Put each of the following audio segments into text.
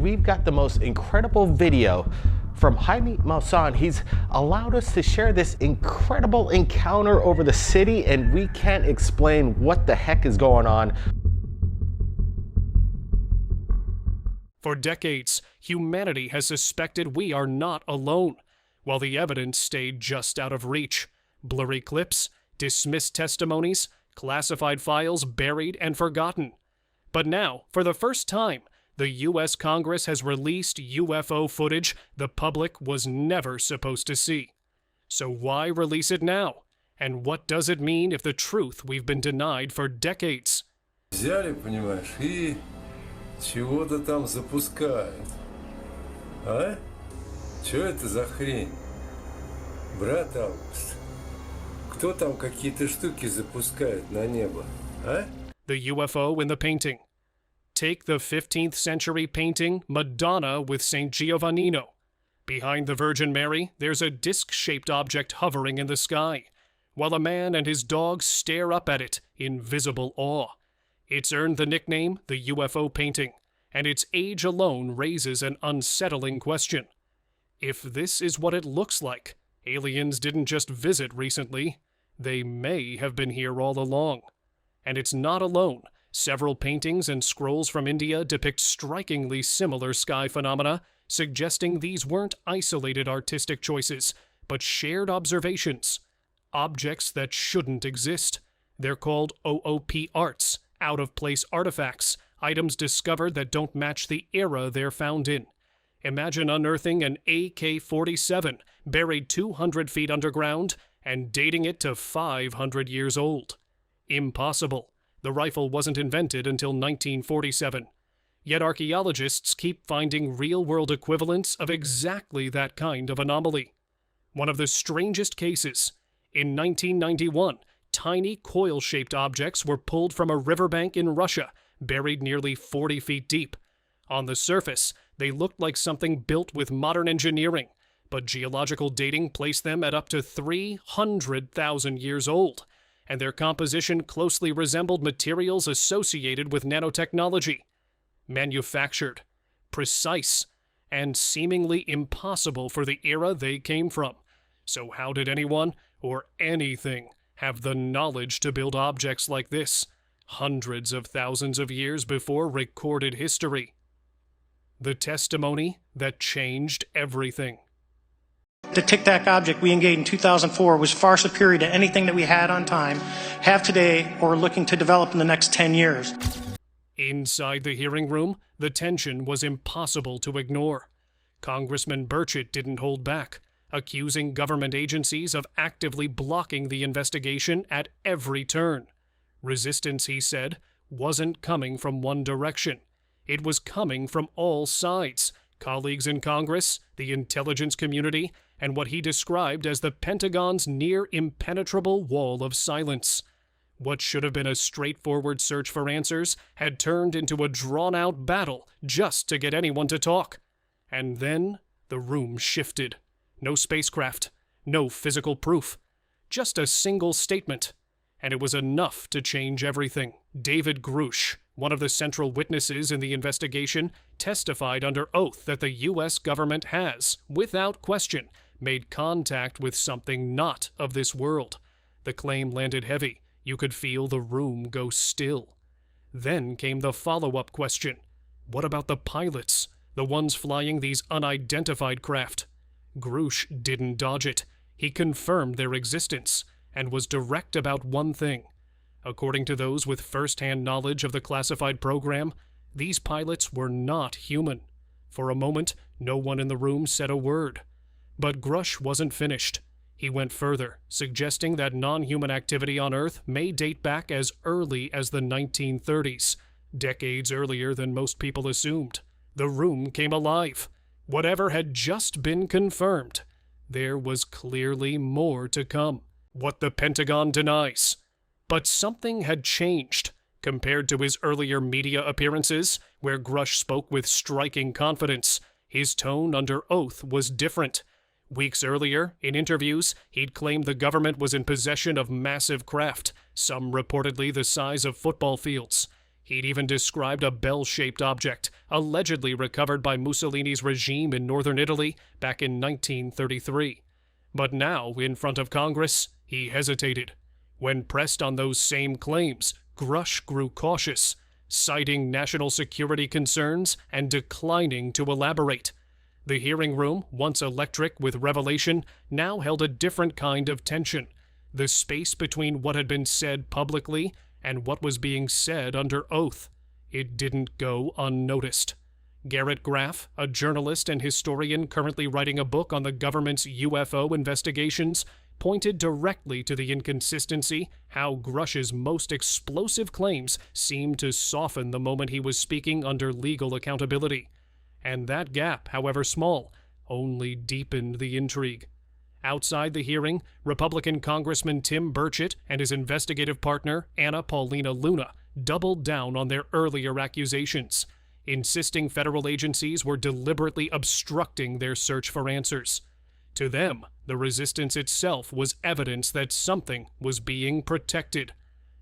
we've got the most incredible video from Jaime Maussan. He's allowed us to share this incredible encounter over the city, and we can't explain what the heck is going on. For decades, humanity has suspected we are not alone, while the evidence stayed just out of reach. Blurry clips, dismissed testimonies, classified files buried and forgotten. But now, for the first time, the U.S. Congress has released UFO footage the public was never supposed to see. So why release it now? And what does it mean if the truth we've been denied for decades? Взяли, понимаешь, и чего-то там запускают. А? Чё это за хрень? Брат Август, кто там какие-то штуки запускает на небо, а? The UFO in the painting. Take the 15th century painting Madonna with St. Giovannino. Behind the Virgin Mary, there's a disc-shaped object hovering in the sky, while a man and his dog stare up at it in visible awe. It's earned the nickname the UFO painting, and its age alone raises an unsettling question. If this is what it looks like, aliens didn't just visit recently, they may have been here all along. And it's not alone. Several paintings and scrolls from India depict strikingly similar sky phenomena, suggesting these weren't isolated artistic choices, but shared observations. Objects that shouldn't exist. They're called OOP arts, out-of-place artifacts, items discovered that don't match the era they're found in. Imagine unearthing an AK-47 buried 200 feet underground and dating it to 500 years old. Impossible. The rifle wasn't invented until 1947. Yet archaeologists keep finding real-world equivalents of exactly that kind of anomaly. One of the strangest cases. In 1991, tiny coil-shaped objects were pulled from a riverbank in Russia, buried nearly 40 feet deep. On the surface, they looked like something built with modern engineering, but geological dating placed them at up to 300,000 years old, and their composition closely resembled materials associated with nanotechnology. Manufactured, precise, and seemingly impossible for the era they came from. So how did anyone, or anything, have the knowledge to build objects like this, hundreds of thousands of years before recorded history? The testimony that changed everything. The Tic Tac object we engaged in 2004 was far superior to anything that we had on time, have today, or are looking to develop in the next 10 years. Inside the hearing room, the tension was impossible to ignore. Congressman Burchett didn't hold back, accusing government agencies of actively blocking the investigation at every turn. Resistance, he said, wasn't coming from one direction. It was coming from all sides, colleagues in Congress, the intelligence community, and what he described as the Pentagon's near-impenetrable wall of silence. What should have been a straightforward search for answers had turned into a drawn-out battle just to get anyone to talk. And then the room shifted. No spacecraft, no physical proof, just a single statement. And it was enough to change everything. David Grush, one of the central witnesses in the investigation, testified under oath that the U.S. government has, without question, made contact with something not of this world. The claim landed heavy. You could feel the room go still. Then came the follow-up question. What about the pilots, the ones flying these unidentified craft? Grush didn't dodge it. He confirmed their existence and was direct about one thing. According to those with first-hand knowledge of the classified program, these pilots were not human. For a moment, no one in the room said a word. But Grush wasn't finished. He went further, suggesting that non-human activity on Earth may date back as early as the 1930s, decades earlier than most people assumed. The room came alive. Whatever had just been confirmed, there was clearly more to come. What the Pentagon denies. But something had changed. Compared to his earlier media appearances, where Grush spoke with striking confidence, his tone under oath was different. Weeks earlier, in interviews, he'd claimed the government was in possession of massive craft, some reportedly the size of football fields. He'd even described a bell-shaped object, allegedly recovered by Mussolini's regime in northern Italy back in 1933. But now, in front of Congress, he hesitated. When pressed on those same claims, Grush grew cautious, citing national security concerns and declining to elaborate. The hearing room, once electric with revelation, now held a different kind of tension. The space between what had been said publicly and what was being said under oath. It didn't go unnoticed. Garrett Graff, a journalist and historian currently writing a book on the government's UFO investigations, pointed directly to the inconsistency how Grush's most explosive claims seemed to soften the moment he was speaking under legal accountability. And that gap, however small, only deepened the intrigue. Outside the hearing, Republican Congressman Tim Burchett and his investigative partner, Anna Paulina Luna, doubled down on their earlier accusations, insisting federal agencies were deliberately obstructing their search for answers. To them, the resistance itself was evidence that something was being protected.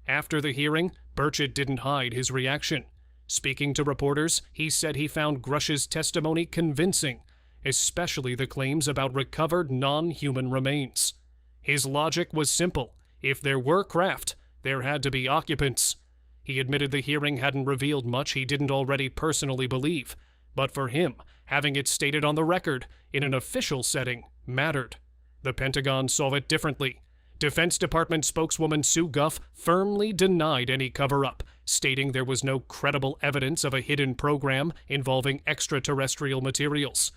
After the hearing, Burchett didn't hide his reaction. Speaking to reporters, he said he found Grush's testimony convincing, especially the claims about recovered non-human remains. His logic was simple. If there were craft, there had to be occupants. He admitted the hearing hadn't revealed much he didn't already personally believe, but for him, having it stated on the record, in an official setting, mattered. The Pentagon saw it differently. Defense Department spokeswoman Sue Guff firmly denied any cover-up, stating there was no credible evidence of a hidden program involving extraterrestrial materials.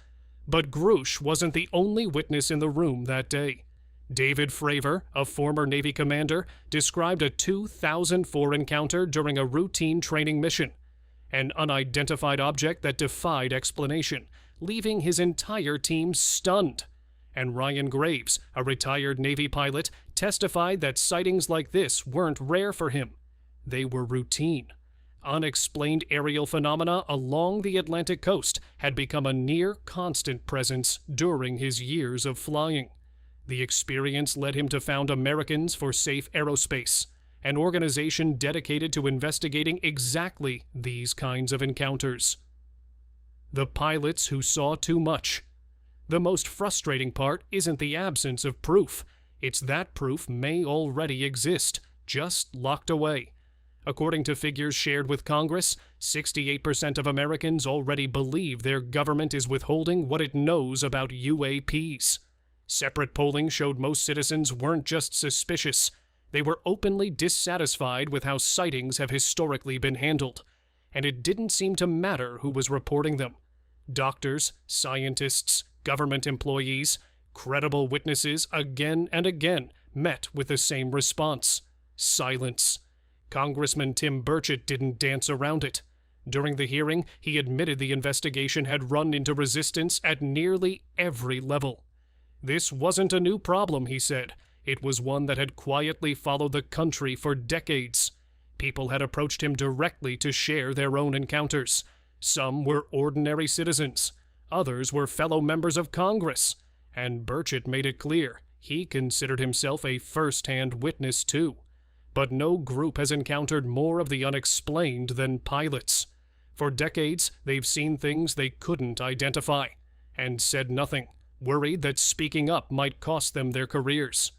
But Grush wasn't the only witness in the room that day. David Fravor, a former Navy commander, described a 2004 encounter during a routine training mission, an unidentified object that defied explanation, leaving his entire team stunned. And Ryan Graves, a retired Navy pilot, testified that sightings like this weren't rare for him. They were routine. Unexplained aerial phenomena along the Atlantic coast had become a near-constant presence during his years of flying. The experience led him to found Americans for Safe Aerospace, an organization dedicated to investigating exactly these kinds of encounters. The pilots who saw too much. The most frustrating part isn't the absence of proof. It's that proof may already exist, just locked away. According to figures shared with Congress, 68% of Americans already believe their government is withholding what it knows about UAPs. Separate polling showed most citizens weren't just suspicious. They were openly dissatisfied with how sightings have historically been handled. And it didn't seem to matter who was reporting them. Doctors, scientists, government employees, credible witnesses again and again met with the same response: silence. Congressman Tim Burchett didn't dance around it. During the hearing, he admitted the investigation had run into resistance at nearly every level. This wasn't a new problem, he said. It was one that had quietly followed the country for decades. People had approached him directly to share their own encounters. Some were ordinary citizens. Others were fellow members of Congress. And Burchett made it clear he considered himself a first-hand witness too. But no group has encountered more of the unexplained than pilots. For decades, they've seen things they couldn't identify, and said nothing, worried that speaking up might cost them their careers.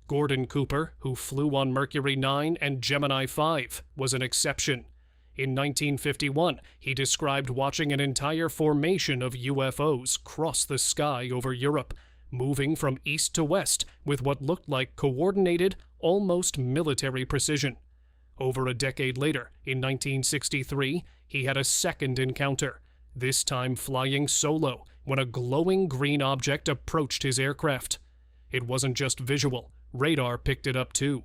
Gordon Cooper, who flew on Mercury 9 and Gemini 5, was an exception. In 1951, he described watching an entire formation of UFOs cross the sky over Europe, moving from east to west with what looked like coordinated, almost military precision. Over a decade later, in 1963, he had a second encounter, this time flying solo, when a glowing green object approached his aircraft. It wasn't just visual, radar picked it up too.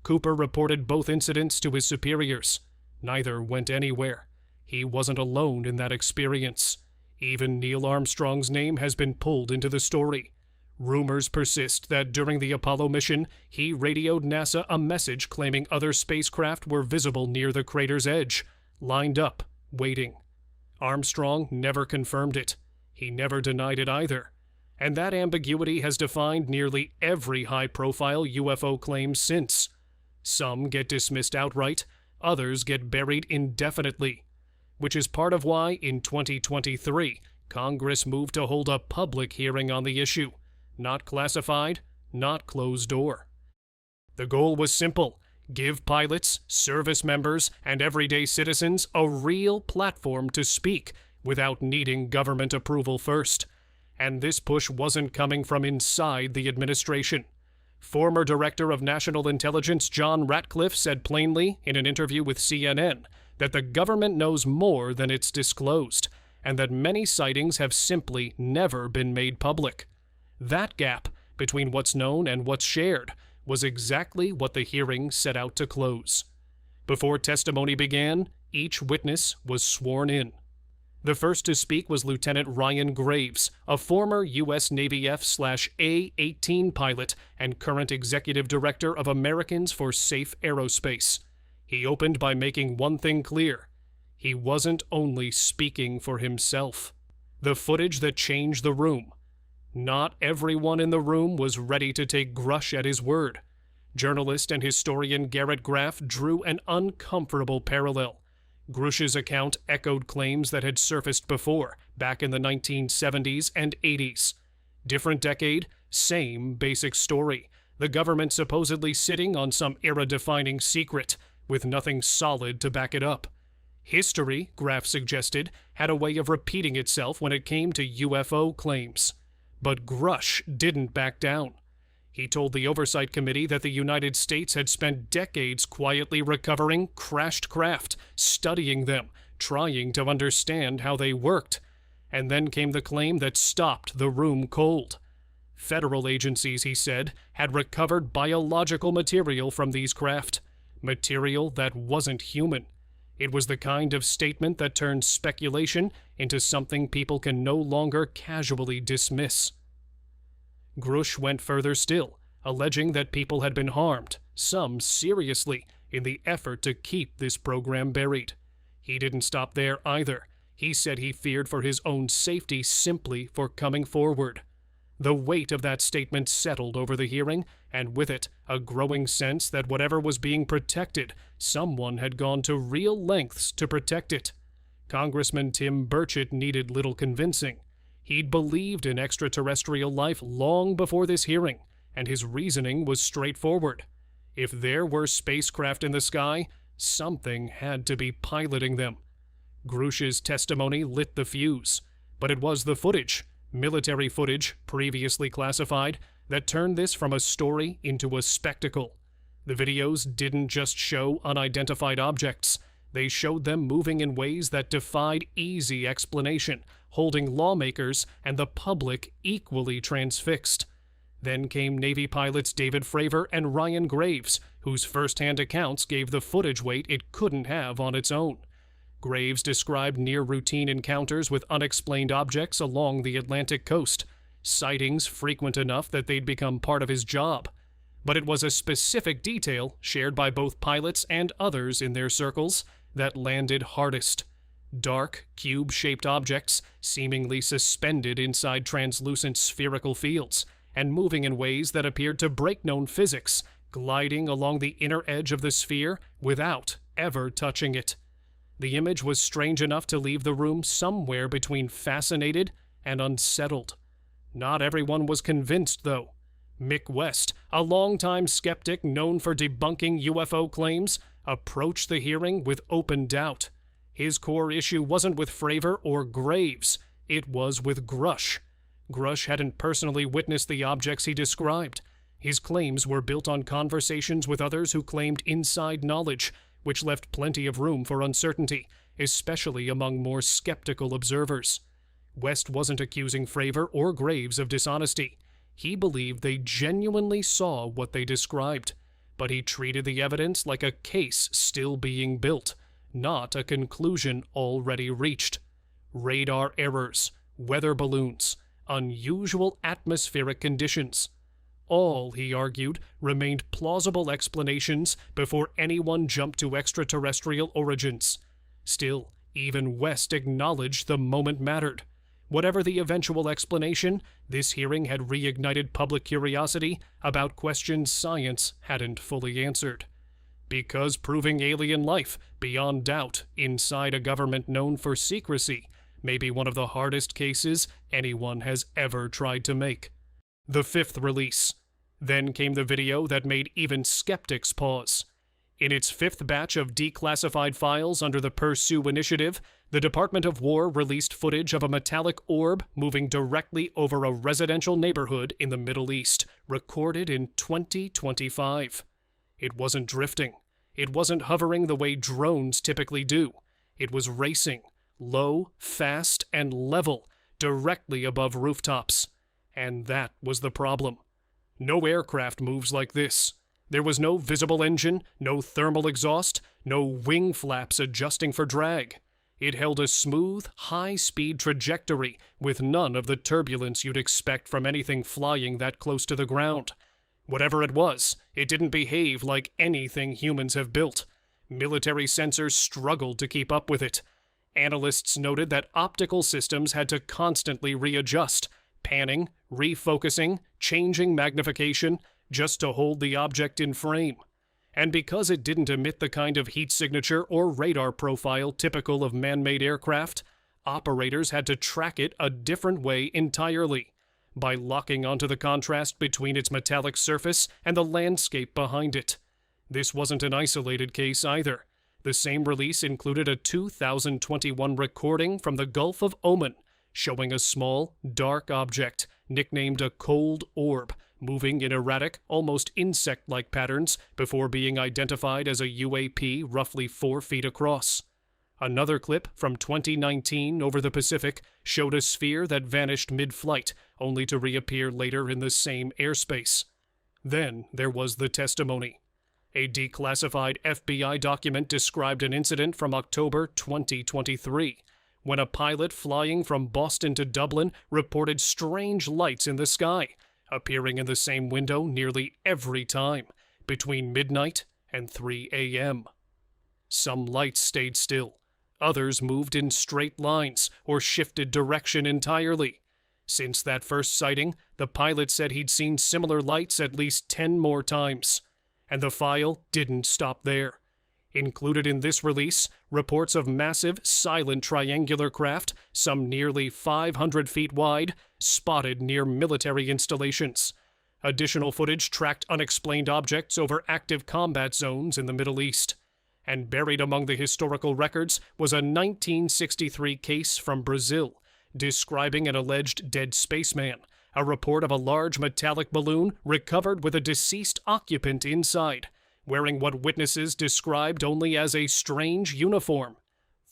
Cooper reported both incidents to his superiors. Neither went anywhere. He wasn't alone in that experience. Even Neil Armstrong's name has been pulled into the story. Rumors persist that during the Apollo mission, he radioed NASA a message claiming other spacecraft were visible near the crater's edge, lined up, waiting. Armstrong never confirmed it. He never denied it either. And that ambiguity has defined nearly every high-profile UFO claim since. Some get dismissed outright. others get buried indefinitely, which is part of why, in 2023, Congress moved to hold a public hearing on the issue, not classified, not closed door. The goal was simple: give pilots, service members, and everyday citizens a real platform to speak without needing government approval first. And this push wasn't coming from inside the administration. Former Director of National Intelligence John Ratcliffe said plainly in an interview with CNN that the government knows more than it's disclosed, and that many sightings have simply never been made public. That gap between what's known and what's shared was exactly what the hearing set out to close. Before testimony began, each witness was sworn in. The first to speak was Lieutenant Ryan Graves, a former U.S. Navy F/A-18 pilot and current executive director of Americans for Safe Aerospace. He opened by making one thing clear: he wasn't only speaking for himself. The footage that changed the room. Not everyone in the room was ready to take Grush at his word. Journalist and historian Garrett Graff drew an uncomfortable parallel. Grush's account echoed claims that had surfaced before, back in the 1970s and 80s. Different decade, same basic story. The government supposedly sitting on some era-defining secret, with nothing solid to back it up. History, Graff suggested, had a way of repeating itself when it came to UFO claims. But Grush didn't back down. He told the Oversight Committee that the United States had spent decades quietly recovering crashed craft, studying them, trying to understand how they worked. And then came the claim that stopped the room cold. Federal agencies, he said, had recovered biological material from these craft, material that wasn't human. It was the kind of statement that turns speculation into something people can no longer casually dismiss. Grush went further still, alleging that people had been harmed, some seriously, in the effort to keep this program buried. He didn't stop there either. He said he feared for his own safety simply for coming forward. The weight of that statement settled over the hearing, and with it, a growing sense that whatever was being protected, someone had gone to real lengths to protect it. Congressman Tim Burchett needed little convincing. He'd believed in extraterrestrial life long before this hearing, and his reasoning was straightforward. If there were spacecraft in the sky, something had to be piloting them. Grush's testimony lit the fuse, but it was the footage, military footage, previously classified, that turned this from a story into a spectacle. The videos didn't just show unidentified objects. They showed them moving in ways that defied easy explanation, holding lawmakers and the public equally transfixed. Then came Navy pilots David Fravor and Ryan Graves, whose first-hand accounts gave the footage weight it couldn't have on its own. Graves described near-routine encounters with unexplained objects along the Atlantic coast, sightings frequent enough that they'd become part of his job. But it was a specific detail, shared by both pilots and others in their circles, that landed hardest. Dark, cube-shaped objects, seemingly suspended inside translucent spherical fields, and moving in ways that appeared to break known physics, gliding along the inner edge of the sphere without ever touching it. The image was strange enough to leave the room somewhere between fascinated and unsettled. Not everyone was convinced, though. Mick West, a longtime skeptic known for debunking UFO claims, approached the hearing with open doubt. His core issue wasn't with Fravor or Graves, it was with Grush. Grush hadn't personally witnessed the objects he described. His claims were built on conversations with others who claimed inside knowledge, which left plenty of room for uncertainty, especially among more skeptical observers. West wasn't accusing Fravor or Graves of dishonesty. He believed they genuinely saw what they described, but he treated the evidence like a case still being built, not a conclusion already reached. Radar errors, weather balloons, unusual atmospheric conditions. All, he argued, remained plausible explanations before anyone jumped to extraterrestrial origins. Still, even West acknowledged the moment mattered. Whatever the eventual explanation, this hearing had reignited public curiosity about questions science hadn't fully answered. Because proving alien life, beyond doubt, inside a government known for secrecy may be one of the hardest cases anyone has ever tried to make. The fifth release. Then came the video that made even skeptics pause. In its fifth batch of declassified files under the Pursue initiative, the Department of War released footage of a metallic orb moving directly over a residential neighborhood in the Middle East, recorded in 2025. It wasn't drifting. It wasn't hovering the way drones typically do. It was racing, low, fast, and level, directly above rooftops. And that was the problem. No aircraft moves like this. There was no visible engine, no thermal exhaust, no wing flaps adjusting for drag. It held a smooth, high-speed trajectory with none of the turbulence you'd expect from anything flying that close to the ground. Whatever it was, it didn't behave like anything humans have built. Military sensors struggled to keep up with it. Analysts noted that optical systems had to constantly readjust, panning, refocusing, changing magnification, just to hold the object in frame. And because it didn't emit the kind of heat signature or radar profile typical of man-made aircraft, operators had to track it a different way entirely, by locking onto the contrast between its metallic surface and the landscape behind it. This wasn't an isolated case either. The same release included a 2021 recording from the Gulf of Oman, showing a small, dark object, nicknamed a cold orb, moving in erratic, almost insect-like patterns before being identified as a UAP roughly 4 feet across. Another clip from 2019 over the Pacific showed a sphere that vanished mid-flight, only to reappear later in the same airspace. Then there was the testimony. A declassified FBI document described an incident from October 2023, when a pilot flying from Boston to Dublin reported strange lights in the sky, appearing in the same window nearly every time, between midnight and 3 a.m. Some lights stayed still. Others moved in straight lines or shifted direction entirely. Since that first sighting, the pilot said he'd seen similar lights at least 10 more times. And the file didn't stop there. Included in this release, reports of massive, silent triangular craft, some nearly 500 feet wide, spotted near military installations. Additional footage tracked unexplained objects over active combat zones in the Middle East. And buried among the historical records was a 1963 case from Brazil, describing an alleged dead spaceman, a report of a large metallic balloon recovered with a deceased occupant inside, wearing what witnesses described only as a strange uniform.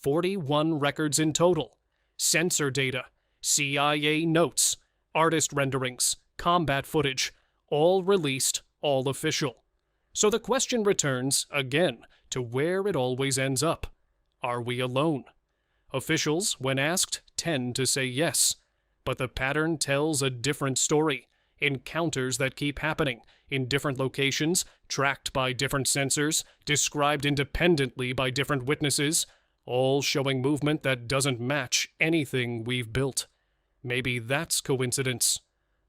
41 records in total. Sensor data, CIA notes, artist renderings, combat footage, all released, all official. So the question returns, again, to where it always ends up. Are we alone? Officials, when asked, tend to say yes. But the pattern tells a different story. Encounters that keep happening, in different locations, tracked by different sensors, described independently by different witnesses, all showing movement that doesn't match anything we've built. Maybe that's coincidence.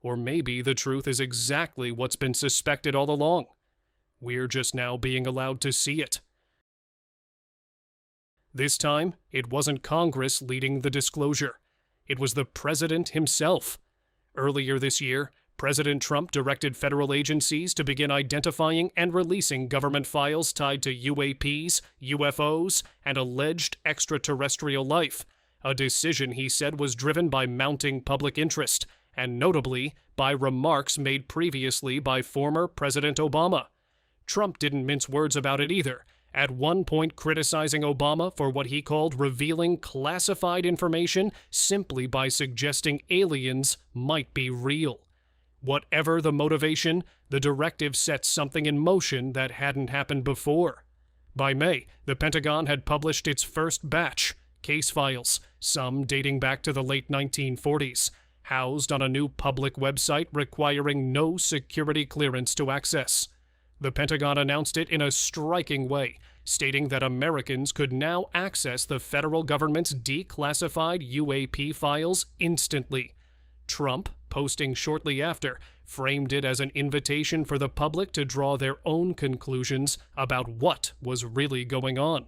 Or maybe the truth is exactly what's been suspected all along. We're just now being allowed to see it. This time, it wasn't Congress leading the disclosure. It was the president himself. Earlier this year, President Trump directed federal agencies to begin identifying and releasing government files tied to UAPs, UFOs, and alleged extraterrestrial life, a decision he said was driven by mounting public interest, and notably by remarks made previously by former President Obama. Trump didn't mince words about it either, at one point criticizing Obama for what he called revealing classified information simply by suggesting aliens might be real. Whatever the motivation, the directive set something in motion that hadn't happened before. By May, the Pentagon had published its first batch, case files, some dating back to the late 1940s, housed on a new public website requiring no security clearance to access. The Pentagon announced it in a striking way, stating that Americans could now access the federal government's declassified UAP files instantly. Trump, posting shortly after, framed it as an invitation for the public to draw their own conclusions about what was really going on.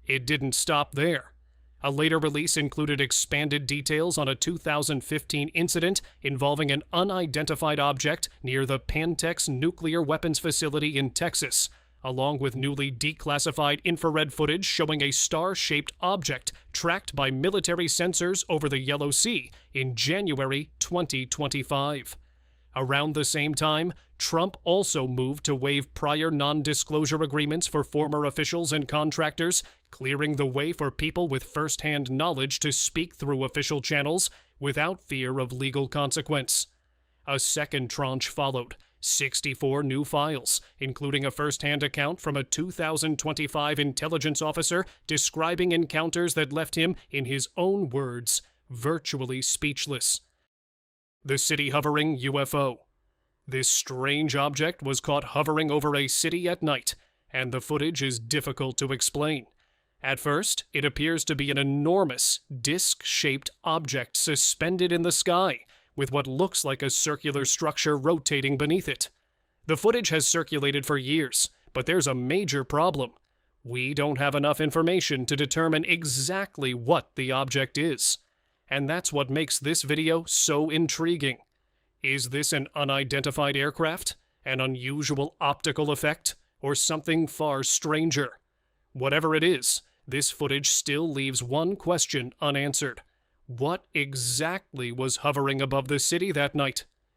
It didn't stop there. A later release included expanded details on a 2015 incident involving an unidentified object near the Pantex nuclear weapons facility in Texas, along with newly declassified infrared footage showing a star-shaped object tracked by military sensors over the Yellow Sea in January 2025. Around the same time, Trump also moved to waive prior non-disclosure agreements for former officials and contractors, clearing the way for people with first-hand knowledge to speak through official channels without fear of legal consequence. A second tranche followed, 64 new files, including a first-hand account from a 2025 intelligence officer describing encounters that left him, in his own words, virtually speechless. The city-hovering UFO. This strange object was caught hovering over a city at night, and the footage is difficult to explain. At first, it appears to be an enormous, disc-shaped object suspended in the sky, with what looks like a circular structure rotating beneath it. The footage has circulated for years, but there's a major problem. We don't have enough information to determine exactly what the object is. And that's what makes this video so intriguing. Is this an unidentified aircraft, an unusual optical effect, or something far stranger? Whatever it is, this footage still leaves one question unanswered. What exactly was hovering above the city that night?